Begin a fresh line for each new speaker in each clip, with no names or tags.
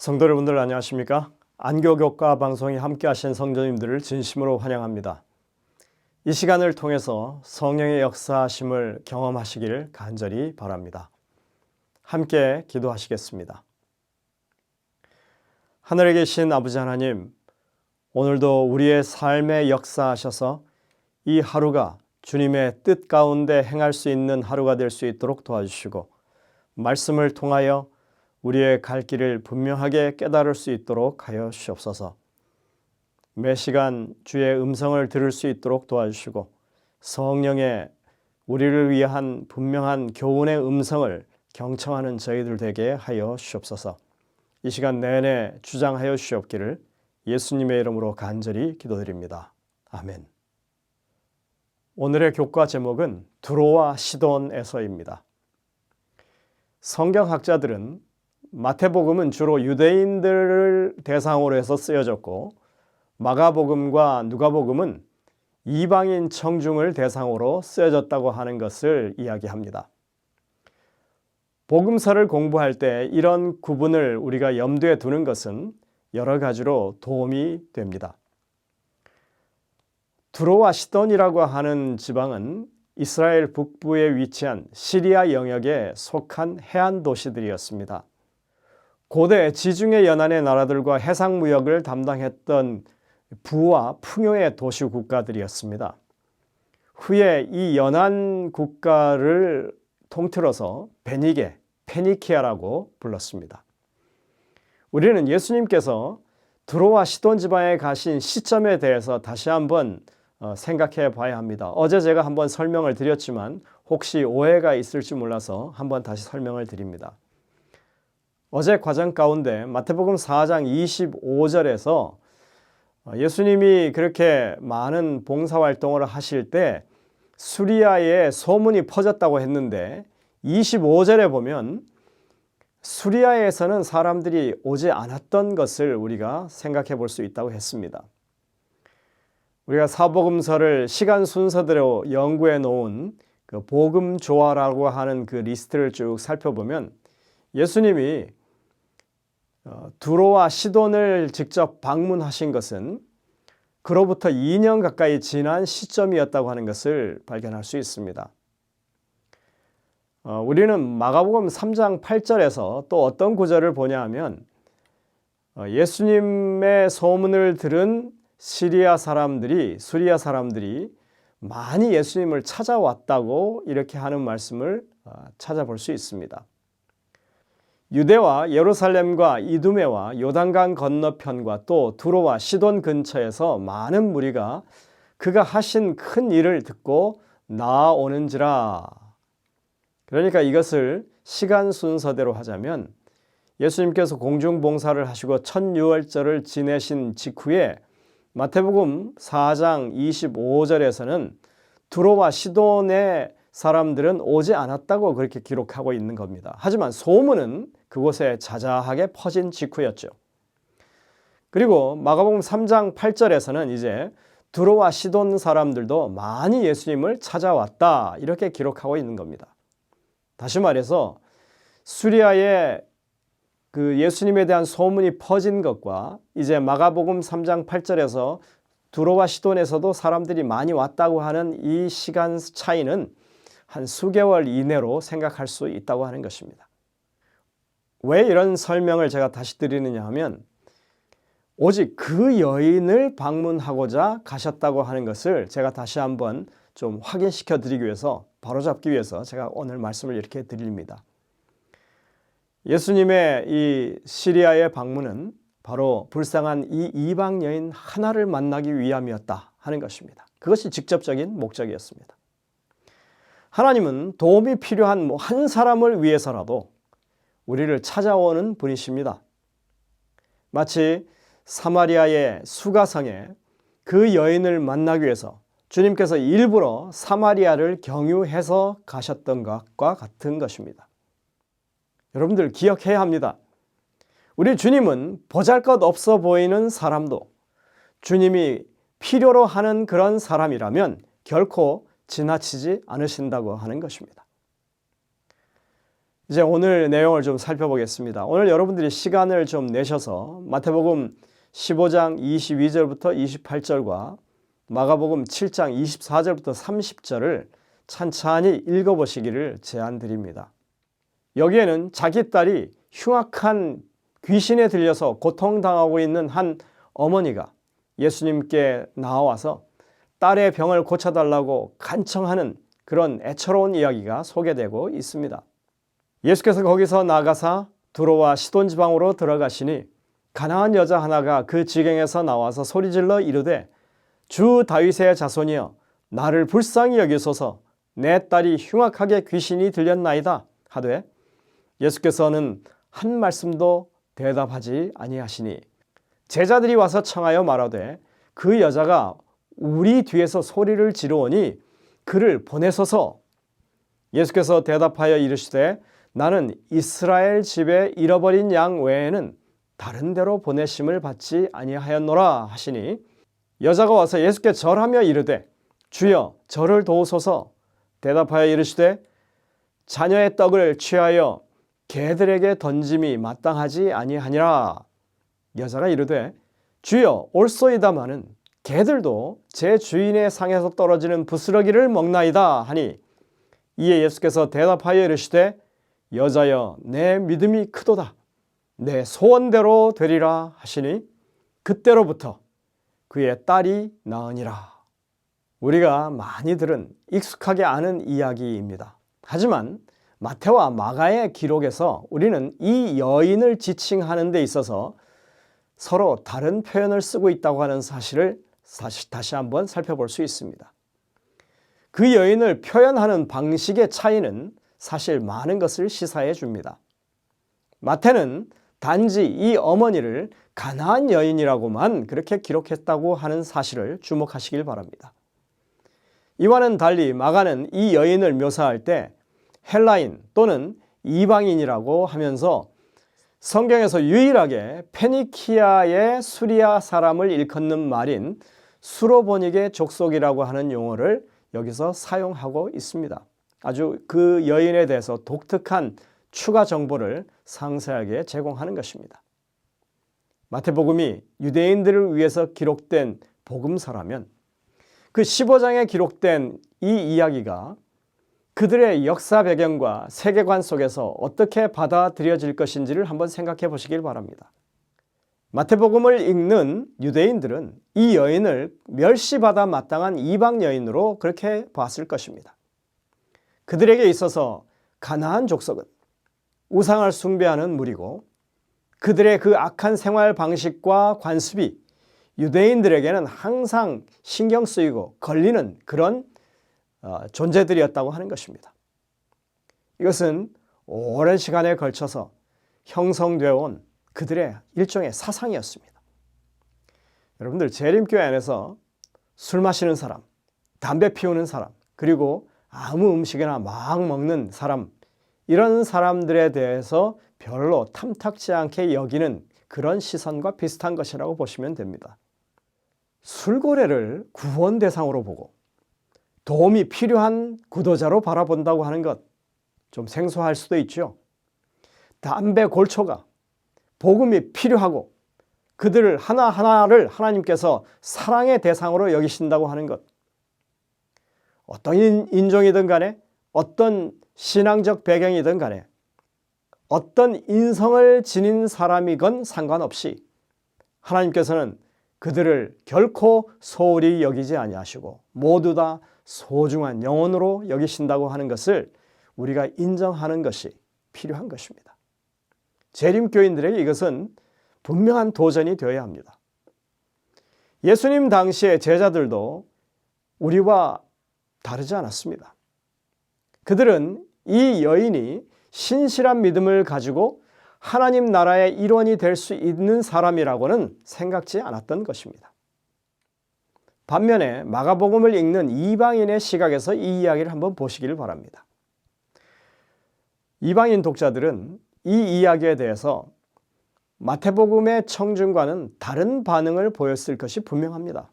성도 여러분들 안녕하십니까? 안교교과 방송에 함께 하신 성도님들을 진심으로 환영합니다. 이 시간을 통해서 성령의 역사하심을 경험하시기를 간절히 바랍니다. 함께 기도하시겠습니다. 하늘에 계신 아버지 하나님, 오늘도 우리의 삶에 역사하셔서 이 하루가 주님의 뜻 가운데 행할 수 있는 하루가 될 수 있도록 도와주시고, 말씀을 통하여 우리의 갈 길을 분명하게 깨달을 수 있도록 하여 주시옵소서. 매 시간 주의 음성을 들을 수 있도록 도와주시고, 성령의 우리를 위한 분명한 교훈의 음성을 경청하는 저희들 되게 하여 주시옵소서. 이 시간 내내 주장하여 주시옵기를 예수님의 이름으로 간절히 기도드립니다. 아멘. 오늘의 교과 제목은 두로와 시돈에서입니다. 성경학자들은 마태복음은 주로 유대인들을 대상으로 해서 쓰여졌고, 마가복음과 누가복음은 이방인 청중을 대상으로 쓰여졌다고 하는 것을 이야기합니다. 복음서를 공부할 때 이런 구분을 우리가 염두에 두는 것은 여러 가지로 도움이 됩니다. 두로와 시돈이라고 하는 지방은 이스라엘 북부에 위치한 시리아 영역에 속한 해안 도시들이었습니다. 고대 지중해 연안의 나라들과 해상무역을 담당했던 부와 풍요의 도시 국가들이었습니다. 후에 이 연안 국가를 통틀어서 베니게, 페니키아라고 불렀습니다. 우리는 예수님께서 두로와 시돈 지방에 가신 시점에 대해서 다시 한번 생각해 봐야 합니다. 어제 제가 한번 설명을 드렸지만 혹시 오해가 있을지 몰라서 한번 다시 설명을 드립니다. 어제 과정 가운데 마태복음 4장 25절에서 예수님이 그렇게 많은 봉사활동을 하실 때 수리아에 소문이 퍼졌다고 했는데 25절에 보면 수리아에서는 사람들이 오지 않았던 것을 우리가 생각해 볼 수 있다고 했습니다. 우리가 사복음서를 시간 순서대로 연구해 놓은 그 복음조화라고 하는 그 리스트를 쭉 살펴보면 예수님이 두로와 시돈을 직접 방문하신 것은 그로부터 2년 가까이 지난 시점이었다고 하는 것을 발견할 수 있습니다. 우리는 마가복음 3장 8절에서 또 어떤 구절을 보냐 하면 예수님의 소문을 들은 수리아 사람들이 많이 예수님을 찾아왔다고 이렇게 하는 말씀을 찾아볼 수 있습니다. 유대와 예루살렘과 이두메와 요단강 건너편과 또 두로와 시돈 근처에서 많은 무리가 그가 하신 큰 일을 듣고 나아오는지라. 그러니까 이것을 시간 순서대로 하자면 예수님께서 공중봉사를 하시고 첫 유월절을 지내신 직후에 마태복음 4장 25절에서는 두로와 시돈의 사람들은 오지 않았다고 그렇게 기록하고 있는 겁니다. 하지만 소문은 그곳에 자자하게 퍼진 직후였죠. 그리고 마가복음 3장 8절에서는 이제 두로와 시돈 사람들도 많이 예수님을 찾아왔다 이렇게 기록하고 있는 겁니다. 다시 말해서 수리아에 그 예수님에 대한 소문이 퍼진 것과 이제 마가복음 3장 8절에서 두로와 시돈에서도 사람들이 많이 왔다고 하는 이 시간 차이는 한 수개월 이내로 생각할 수 있다고 하는 것입니다. 왜 이런 설명을 제가 다시 드리느냐 하면 오직 그 여인을 방문하고자 가셨다고 하는 것을 제가 다시 한번 좀 확인시켜 드리기 위해서 바로잡기 위해서 제가 오늘 말씀을 이렇게 드립니다. 예수님의 이 시리아의 방문은 바로 불쌍한 이 이방 여인 하나를 만나기 위함이었다 하는 것입니다. 그것이 직접적인 목적이었습니다. 하나님은 도움이 필요한 한 사람을 위해서라도 우리를 찾아오는 분이십니다. 마치 사마리아의 수가성에 그 여인을 만나기 위해서 주님께서 일부러 사마리아를 경유해서 가셨던 것과 같은 것입니다. 여러분들 기억해야 합니다. 우리 주님은 보잘것없어 보이는 사람도 주님이 필요로 하는 그런 사람이라면 결코 지나치지 않으신다고 하는 것입니다. 이제 오늘 내용을 좀 살펴보겠습니다. 오늘 여러분들이 시간을 좀 내셔서 마태복음 15장 22절부터 28절과 마가복음 7장 24절부터 30절을 찬찬히 읽어보시기를 제안드립니다. 여기에는 자기 딸이 흉악한 귀신에 들려서 고통당하고 있는 한 어머니가 예수님께 나와서 딸의 병을 고쳐달라고 간청하는 그런 애처로운 이야기가 소개되고 있습니다. 예수께서 거기서 나가사 두로와 시돈 지방으로 들어가시니 가난한 여자 하나가 그 지경에서 나와서 소리질러 이르되 주 다윗의 자손이여 나를 불쌍히 여기소서 내 딸이 흉악하게 귀신이 들렸나이다 하되 예수께서는 한 말씀도 대답하지 아니하시니 제자들이 와서 청하여 말하되 그 여자가 우리 뒤에서 소리를 지르오니 그를 보내소서. 예수께서 대답하여 이르시되 나는 이스라엘 집에 잃어버린 양 외에는 다른 데로 보내심을 받지 아니하였노라 하시니 여자가 와서 예수께 절하며 이르되 주여 저를 도우소서. 대답하여 이르시되 자녀의 떡을 취하여 개들에게 던짐이 마땅하지 아니하니라. 여자가 이르되 주여 옳소이다마는 개들도 제 주인의 상에서 떨어지는 부스러기를 먹나이다 하니 이에 예수께서 대답하여 이르시되 여자여 내 믿음이 크도다 내 소원대로 되리라 하시니 그때로부터 그의 딸이 나으니라. 우리가 많이 들은 익숙하게 아는 이야기입니다. 하지만 마태와 마가의 기록에서 우리는 이 여인을 지칭하는 데 있어서 서로 다른 표현을 쓰고 있다고 하는 사실을 다시 한번 살펴볼 수 있습니다. 그 여인을 표현하는 방식의 차이는 사실 많은 것을 시사해 줍니다. 마태는 단지 이 어머니를 가나안 여인이라고만 그렇게 기록했다고 하는 사실을 주목하시길 바랍니다. 이와는 달리 마가는 이 여인을 묘사할 때 헬라인 또는 이방인이라고 하면서 성경에서 유일하게 페니키아의 수리아 사람을 일컫는 말인 수로보닉의 족속이라고 하는 용어를 여기서 사용하고 있습니다. 아주 그 여인에 대해서 독특한 추가 정보를 상세하게 제공하는 것입니다. 마태복음이 유대인들을 위해서 기록된 복음서라면 그 15장에 기록된 이 이야기가 그들의 역사 배경과 세계관 속에서 어떻게 받아들여질 것인지를 한번 생각해 보시길 바랍니다. 마태복음을 읽는 유대인들은 이 여인을 멸시받아 마땅한 이방 여인으로 그렇게 봤을 것입니다. 그들에게 있어서 가나안 족속은 우상을 숭배하는 무리고 그들의 그 악한 생활 방식과 관습이 유대인들에게는 항상 신경 쓰이고 걸리는 그런 존재들이었다고 하는 것입니다. 이것은 오랜 시간에 걸쳐서 형성되어 온 그들의 일종의 사상이었습니다. 여러분들 재림교회 안에서 술 마시는 사람, 담배 피우는 사람, 그리고 아무 음식이나 막 먹는 사람, 이런 사람들에 대해서 별로 탐탁지 않게 여기는 그런 시선과 비슷한 것이라고 보시면 됩니다. 술고래를 구원 대상으로 보고 도움이 필요한 구도자로 바라본다고 하는 것 좀 생소할 수도 있죠. 담배 골초가 복음이 필요하고 그들을 하나하나를 하나님께서 사랑의 대상으로 여기신다고 하는 것, 어떤 인종이든 간에 어떤 신앙적 배경이든 간에 어떤 인성을 지닌 사람이건 상관없이 하나님께서는 그들을 결코 소홀히 여기지 아니하시고 모두 다 소중한 영혼으로 여기신다고 하는 것을 우리가 인정하는 것이 필요한 것입니다. 재림교인들에게 이것은 분명한 도전이 되어야 합니다. 예수님 당시의 제자들도 우리와 다르지 않았습니다. 그들은 이 여인이 신실한 믿음을 가지고 하나님 나라의 일원이 될 수 있는 사람이라고는 생각지 않았던 것입니다. 반면에 마가복음을 읽는 이방인의 시각에서 이 이야기를 한번 보시기를 바랍니다. 이방인 독자들은 이 이야기에 대해서 마태복음의 청중과는 다른 반응을 보였을 것이 분명합니다.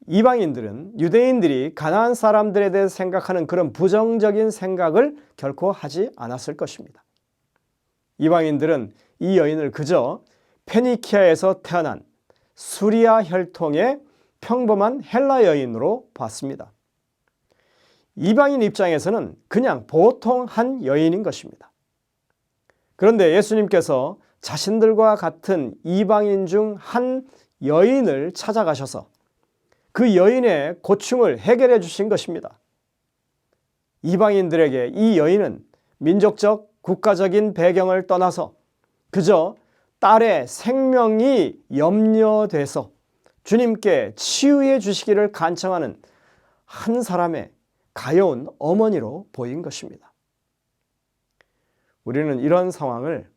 이방인들은 유대인들이 가나안 사람들에 대해 생각하는 그런 부정적인 생각을 결코 하지 않았을 것입니다. 이방인들은 이 여인을 그저 페니키아에서 태어난 수리아 혈통의 평범한 헬라 여인으로 봤습니다. 이방인 입장에서는 그냥 보통 한 여인인 것입니다. 그런데 예수님께서 자신들과 같은 이방인 중 한 여인을 찾아가셔서 그 여인의 고충을 해결해 주신 것입니다. 이방인들에게 이 여인은 민족적, 국가적인 배경을 떠나서 그저 딸의 생명이 염려돼서 주님께 치유해 주시기를 간청하는 한 사람의 가여운 어머니로 보인 것입니다. 우리는 이런 상황을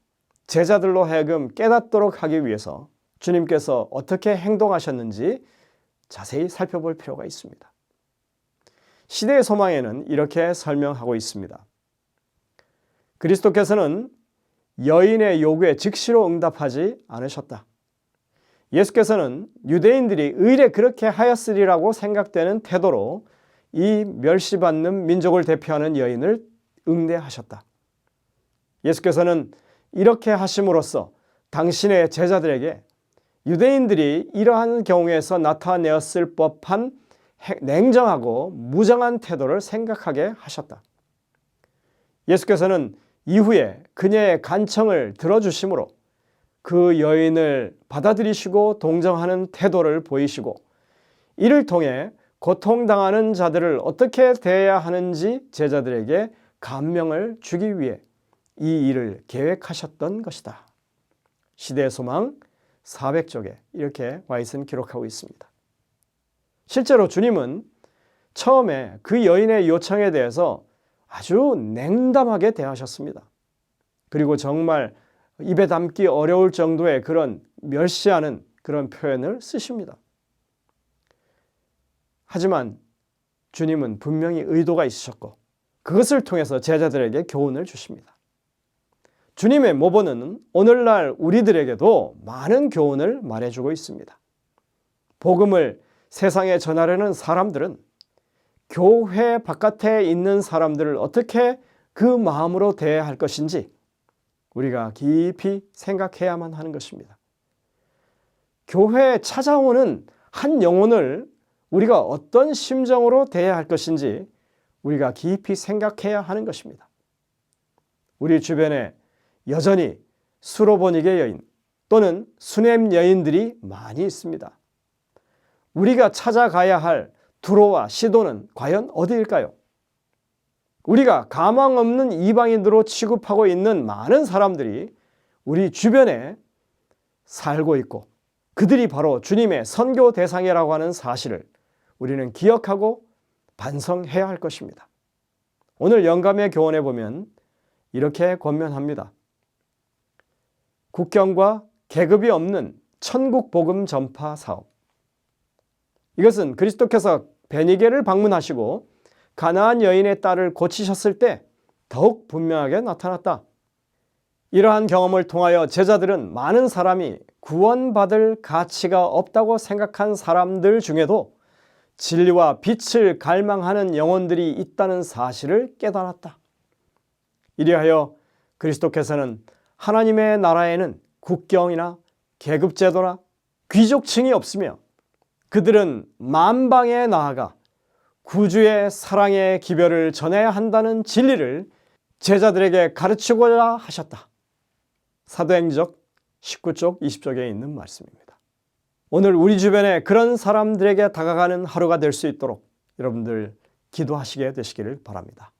제자들로 하여금 깨닫도록 하기 위해서 주님께서 어떻게 행동하셨는지 자세히 살펴볼 필요가 있습니다. 시대의 소망에는 이렇게 설명하고 있습니다. 그리스도께서는 여인의 요구에 즉시로 응답하지 않으셨다. 예수께서는 유대인들이 의례 그렇게 하였으리라고 생각되는 태도로 이 멸시받는 민족을 대표하는 여인을 응대하셨다. 예수께서는 이렇게 하심으로써 당신의 제자들에게 유대인들이 이러한 경우에서 나타내었을 법한 냉정하고 무정한 태도를 생각하게 하셨다. 예수께서는 이후에 그녀의 간청을 들어주심으로 그 여인을 받아들이시고 동정하는 태도를 보이시고 이를 통해 고통당하는 자들을 어떻게 대해야 하는지 제자들에게 감명을 주기 위해 이 일을 계획하셨던 것이다. 시대의 소망 400쪽에 이렇게 와이슨 기록하고 있습니다. 실제로 주님은 처음에 그 여인의 요청에 대해서 아주 냉담하게 대하셨습니다. 그리고 정말 입에 담기 어려울 정도의 그런 멸시하는 그런 표현을 쓰십니다. 하지만 주님은 분명히 의도가 있으셨고 그것을 통해서 제자들에게 교훈을 주십니다. 주님의 모본은 오늘날 우리들에게도 많은 교훈을 말해주고 있습니다. 복음을 세상에 전하려는 사람들은 교회 바깥에 있는 사람들을 어떻게 그 마음으로 대해야 할 것인지 우리가 깊이 생각해야만 하는 것입니다. 교회에 찾아오는 한 영혼을 우리가 어떤 심정으로 대해야 할 것인지 우리가 깊이 생각해야 하는 것입니다. 우리 주변에 여전히 수로보니게 여인 또는 수넴 여인들이 많이 있습니다. 우리가 찾아가야 할 두로와 시도는 과연 어디일까요? 우리가 가망 없는 이방인으로 취급하고 있는 많은 사람들이 우리 주변에 살고 있고 그들이 바로 주님의 선교 대상이라고 하는 사실을 우리는 기억하고 반성해야 할 것입니다. 오늘 영감의 교훈에 보면 이렇게 권면합니다. 국경과 계급이 없는 천국 복음 전파 사업. 이것은 그리스도께서 베니게를 방문하시고 가나안 여인의 딸을 고치셨을 때 더욱 분명하게 나타났다. 이러한 경험을 통하여 제자들은 많은 사람이 구원받을 가치가 없다고 생각한 사람들 중에도 진리와 빛을 갈망하는 영혼들이 있다는 사실을 깨달았다. 이리하여 그리스도께서는 하나님의 나라에는 국경이나 계급제도나 귀족층이 없으며 그들은 만방에 나아가 구주의 사랑의 기별을 전해야 한다는 진리를 제자들에게 가르치고자 하셨다. 사도행전 19쪽 20쪽에 있는 말씀입니다. 오늘 우리 주변에 그런 사람들에게 다가가는 하루가 될 수 있도록 여러분들 기도하시게 되시기를 바랍니다.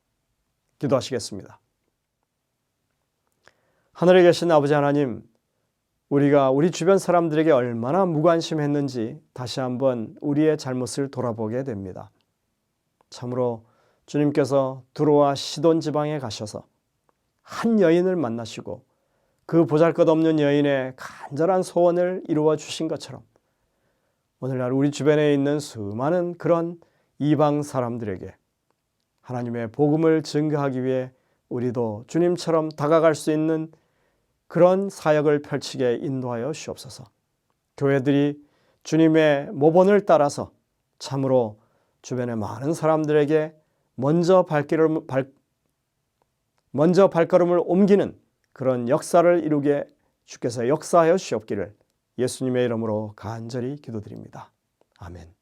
기도하시겠습니다. 하늘에 계신 아버지 하나님, 우리가 우리 주변 사람들에게 얼마나 무관심했는지 다시 한번 우리의 잘못을 돌아보게 됩니다. 참으로 주님께서 두로와 시돈 지방에 가셔서 한 여인을 만나시고 그 보잘것없는 여인의 간절한 소원을 이루어 주신 것처럼 오늘날 우리 주변에 있는 수많은 그런 이방 사람들에게 하나님의 복음을 증거하기 위해 우리도 주님처럼 다가갈 수 있는 그런 사역을 펼치게 인도하여 주옵소서. 교회들이 주님의 모본을 따라서 참으로 주변의 많은 사람들에게 먼저 발걸음을 옮기는 그런 역사를 이루게 주께서 역사하여 주시옵기를 예수님의 이름으로 간절히 기도드립니다. 아멘.